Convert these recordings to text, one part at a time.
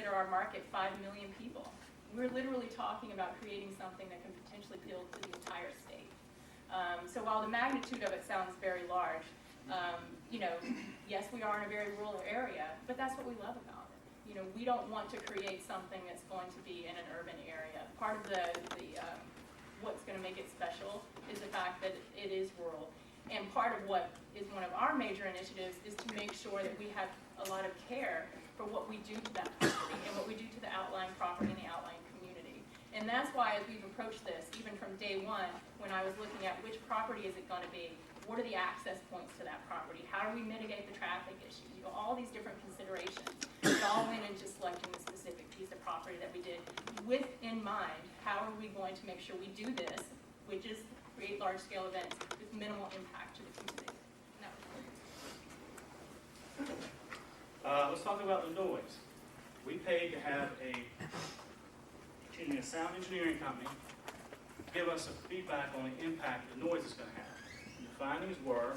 consider our market 5 million people. We're literally talking about creating something that can potentially appeal to the entire state. So while the magnitude of it sounds very large, you know, yes, we are in a very rural area, but that's what we love about it. You know, we don't want to create something that's going to be in an urban area. Part of what's going to make it special is the fact that it is rural. And part of what is one of our major initiatives is to make sure that we have a lot of care for what we do to that property and what we do to the outlying property and the outlying community. And that's why, as we've approached this, even from day one, when I was looking at which property is it going to be, what are the access points to that property, how do we mitigate the traffic issues, you know, all these different considerations. It all went into selecting the specific piece of property that we did with in mind, how are we going to make sure we do this, which is create large-scale events with minimal impact to the community. Let's talk about the noise. We paid to have a sound engineering company give us some feedback on the impact the noise is going to have. The findings were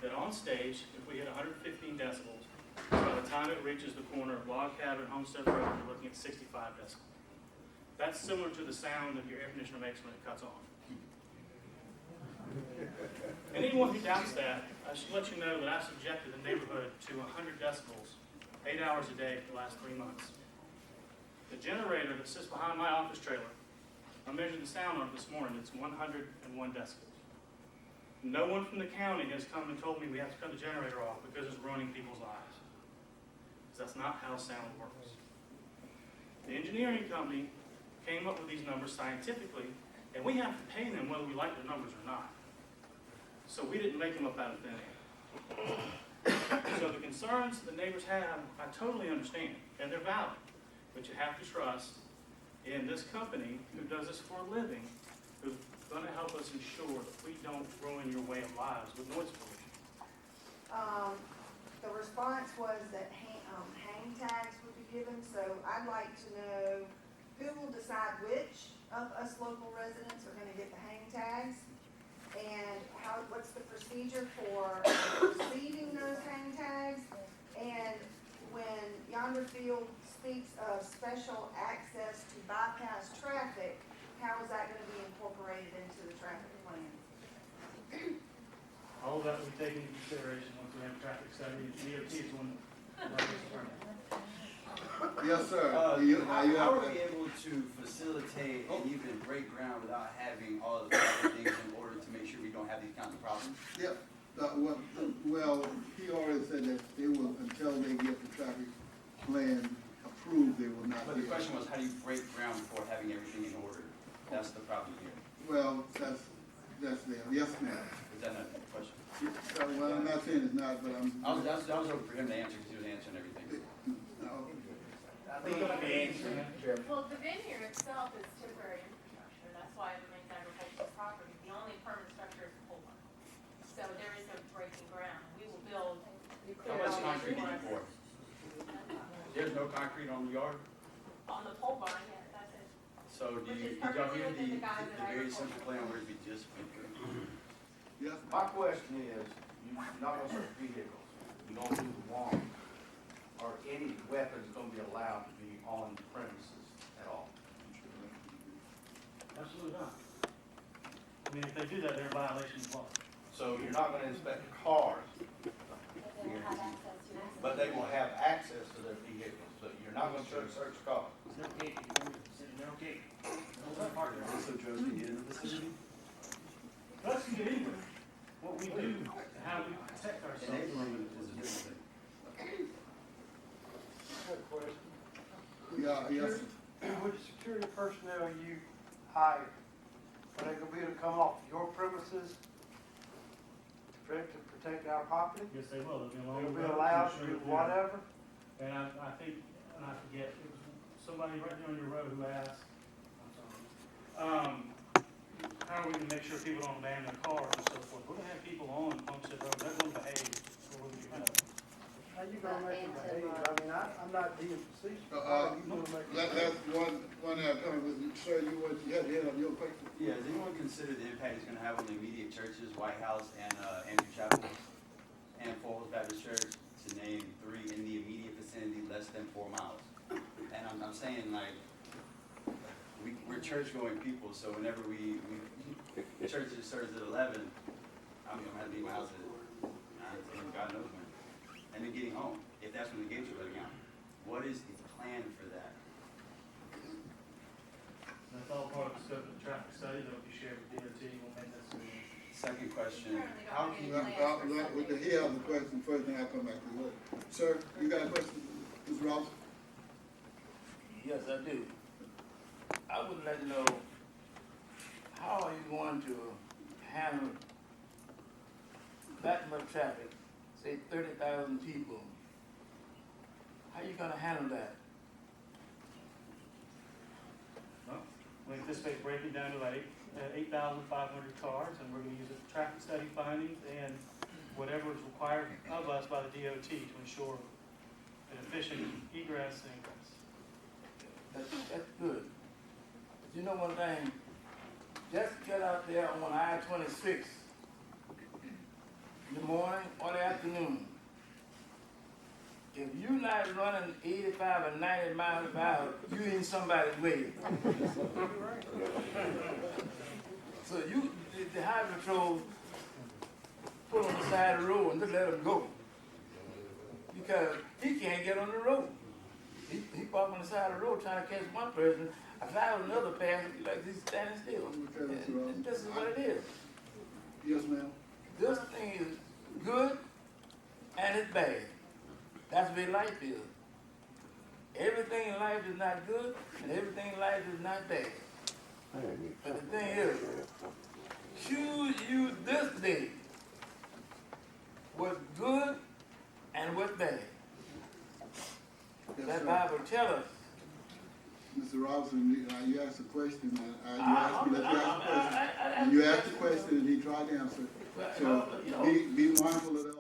that on stage, if we hit 115 decibels, by the time it reaches the corner of Log Cabin and Homestead Road, you're looking at 65 decibels. That's similar to the sound that your air conditioner makes when it cuts on. Anyone who doubts that, I should let you know that I've subjected the neighborhood to 100 decibels, 8 hours a day for the last 3 months. The generator that sits behind my office trailer, I measured the sound on it this morning, it's 101 decibels. No one from the county has come and told me we have to cut the generator off because it's ruining people's lives. Because that's not how sound works. The engineering company came up with these numbers scientifically, and we have to pay them whether we like the numbers or not. So we didn't make them up out of thin air. So the concerns the neighbors have, I totally understand, and they're valid. But you have to trust in this company who does this for a living, who's going to help us ensure that we don't ruin your way of lives with noise pollution. The response was that hang tags would be given, so I'd like to know who will decide which of us local residents are going to get the hang tags, and what's the procedure for receiving those hang tags, and when Yonder Field speaks of special access to bypass traffic, how is that going to be incorporated into the traffic plan? All of that will be taken into consideration once we have a traffic study. DOT is one that Yes, sir. How are we able to facilitate and even break ground without having all of the other things in order to make sure we don't have these kinds of problems? Yep. Well, he already said that they will, until they get the traffic plan approved, they will not. But the question was, how do you break ground before having everything in order? That's the problem here. Well, that's them. Yes, ma'am. Is that not the question? Well, I'm not saying it's not, but I was hoping for him to answer because he was answering everything. No. Well, the venue itself is temporary infrastructure. That's why it remains agricultural property. The only permanent structure is the pole barn. So there is no breaking ground. We will build. How much concrete did you pour? There's no concrete on the yard? On the pole barn, yeah, that's it. So did y'all hear the very simple plan where it be just Yes. My question is, you're not going to search vehicles, you don't do the warrant. Are any weapons going to be allowed to be on the premises at all? Absolutely not. I mean, if they do that, they're in violation of law. So you're not going to inspect the cars, but they will have access to their vehicles, so you're not going to search cars. No gate. No gate. So Joe can get in the vicinity? Let's get anywhere. What we do, how we protect ourselves. Enabling is a different thing. I have a question. Yeah, yes. With the security personnel you hire, are they going to be able to come off your premises to protect our property? Yes, they will. They'll be allowed to do whatever? And I think, and I forget, it was somebody right there on your road who asked, I'm sorry, how are we going to make sure people don't abandon their cars and so forth? We're going to have people on Homestead Road. They're going to behave. So we're going to do that. How you going to make them behave? I mean, I'm not being facetious. That's one at a time. Sir, you had to end up your question. Yeah, does anyone consider the impact it's going to have on the immediate churches, White House and Andrew Chapel and Fort Hills Baptist Church, to name 3 in the immediate vicinity less than 4 miles? And I'm saying like, we're church-going people, so whenever church starts at 11, I'm gonna have to be in my house at 9, 10, God knows when. And then getting home, if that's when the gates are letting out. What is the plan for that? That's all part of the scope of the traffic study that will be shared with DOT, we'll make that soon. Second question, Currently don't how have can any you, plans for Sunday. He has a question first, then I'll come back to you. Sir, you got a question, Mr. Ross? Yes, I do. I would like to know, how are you going to handle that much traffic, say 30,000 people? How you gonna handle that? Well, we anticipate breaking down to about 8,500 cars, and we're gonna use the traffic study findings and whatever is required of us by the DOT to ensure an efficient egress and ingress. That's good. But you know one thing, just get out there on I-26 in the morning or the afternoon. If you're not running 85 or 90 miles per hour, you in somebody's way. So the highway patrol, put on the side of the road and just let him go. Because he can't get on the road. He parked on the side of the road trying to catch one person. I found another passenger, like he's standing still. And this is what it is. Yes, ma'am. This thing is good and it's bad. That's the way life is. Everything in life is not good and everything in life is not bad. But the thing is, choose you this day what's good and what's bad. Yes, That sir. Bible tells us. Mr. Robinson, you asked a question, and you asked me to ask a question. I And you asked a question, and he tried to answer. So be mindful of that.